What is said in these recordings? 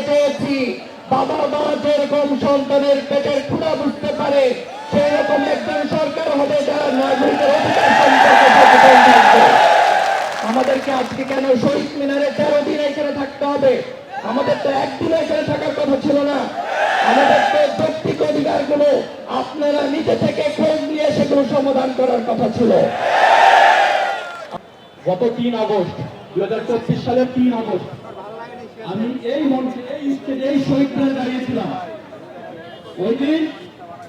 চেয়েছি বাবা মা যেরকম সন্তানের পেটের ক্ষুধা বুঝতে পারে সেই রকম একজন সরকার হবে যারা নাগরিকের অধিকার সম্পর্কে সচেতন থাকবে। আমাদেরকে আজকে কেন শহীদ মিনারে 13 দিন এখানে থাকতে হবে? আমাদের তো একদিন এখানে থাকার কথা ছিল না। আমাদের তো যৌক্তিক অধিকারগুলো আপনারা নিজে থেকে খোঁজ নিয়ে সেগুলো সমাধান করার কথা ছিল। গত 3 আগস্ট 2024 সালের 3 আগস্ট আমি এই মঞ্চে এই স্টেজে এই শহীদ মিনারে দাঁড়িয়েছিলাম। ওই দিন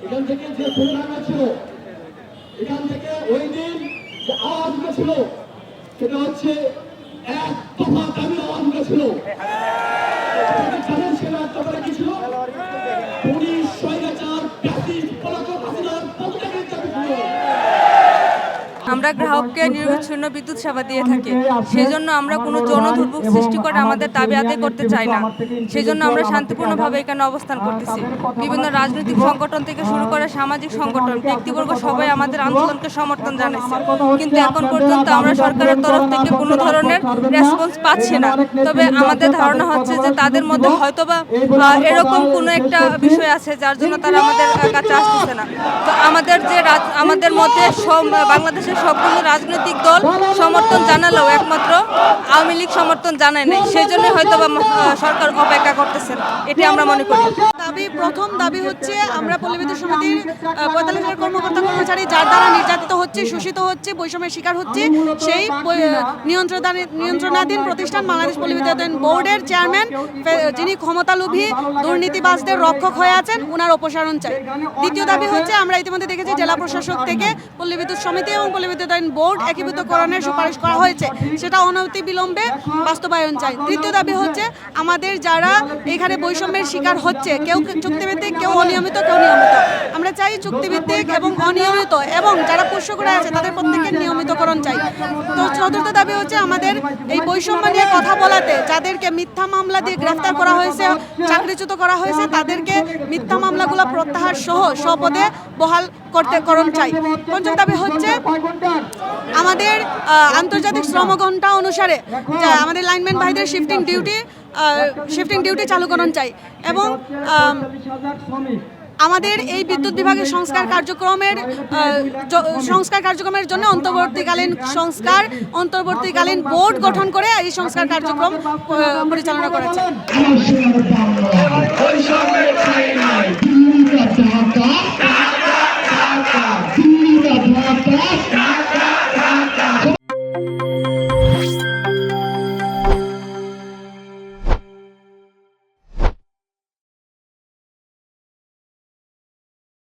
এখান থেকে যে স্লোগানটা ছিল, এখান থেকে ওই দিন যে আওয়াজটা ছিল সেটা হচ্ছে এক দফা দাবি আওয়াজটা ছিল। জানেন সেটা এক দফা কি ছিল? পুলিশ স্বৈরাচার ব্যাসিস পলাতক হাসিনার পদত্যাগের দাবি ছিল। আমরা গ্রাহককে নিরবিচ্ছিন্ন বিদ্যুৎ সেবা দিয়ে থাকি। সেই জন্য আমরা কোনো জনদুর্ভোগ সৃষ্টি করে আমাদের দাবি আদায় করতে চাই না। সেই জন্য আমরা শান্তিপূর্ণভাবে এখানে অবস্থান করতেছি। বিভিন্ন রাজনৈতিক সংগঠন থেকে শুরু করে সামাজিক সংগঠন, ব্যক্তিবর্গ সবাই আমাদের আন্দোলনকে সমর্থন জানাইছে, কিন্তু এখন পর্যন্ত আমরা সরকারের তরফ থেকে কোনো ধরনের রেসপন্স পাচ্ছি না। তবে আমাদের ধারণা হচ্ছে যে তাদের মধ্যে হয়তোবা এরকম কোনো একটা বিষয় আছে যার জন্য তারা আমাদের কাছে আসতেছে না। তো আমাদের মধ্যে বাংলাদেশের সবগুলো রাজনৈতিক দল সমর্থন জানালেও একমাত্র আওয়ামী লীগ সমর্থন জানায় নাই। সেই জন্য হয়তো সরকার অপেক্ষা করতেছেন, এটি আমরা মনে করি। প্রথম দাবি হচ্ছে আমরা পল্লী বিদ্যুৎ সমিতির 45 কর্মকর্তা কর্মচারী যার দ্বারা নির্যাতিত হচ্ছে, শোষিত হচ্ছে, বৈষম্যের শিকার হচ্ছে, সেই নিয়ন্ত্রণাধীন প্রতিষ্ঠান বাংলাদেশ পল্লী বিদ্যুৎ বোর্ডের চেয়ারম্যান যিনি ক্ষমতালোভী দুর্নীতিবাজদের রক্ষক হয়ে আছেন, ওনার অপসারণ চাই। দ্বিতীয় দাবি হচ্ছে আমরা ইতিমধ্যে দেখেছি জেলা প্রশাসক থেকে পল্লী বিদ্যুৎ সমিতি এবং পল্লী বিদ্যুৎ বোর্ড একীভূতকরণের সুপারিশ করা হয়েছে, সেটা অনতিবিলম্বে বাস্তবায়ন চাই। তৃতীয় দাবি হচ্ছে আমাদের যারা এখানে বৈষম্যের শিকার হচ্ছে, কেউ চুক্তিভিত্তিক, কেউ অনিয়মিত, কেউ নিয়মিত, আমরা চাই চুক্তিভিত্তিক এবং অনিয়মিত এবং যারা পোষ্য করে আছে তাদের প্রত্যেকের নিয়মিতকরণ চাই। তো চতুর্থ দাবি হচ্ছে আমাদের এই বৈষম্য নিয়ে কথা বলাতে যাদেরকে মিথ্যা মামলা দিয়ে গ্রেফতার করা হয়েছে, চাকরিচ্যুত করা হয়েছে, তাদেরকে মিথ্যা মামলাগুলো প্রত্যাহার সহ স্বপদে বহাল করণ চাই। পঞ্চম দাবি হচ্ছে আমাদের আন্তর্জাতিক শ্রম ঘণ্টা অনুসারে আমাদের লাইনম্যান ভাইদের শিফটিং ডিউটি চালুকরণ চাই এবং আমাদের এই বিদ্যুৎ বিভাগের সংস্কার কার্যক্রমের জন্য অন্তর্বর্তীকালীন বোর্ড গঠন করে এই সংস্কার কার্যক্রম পরিচালনা করা চাই।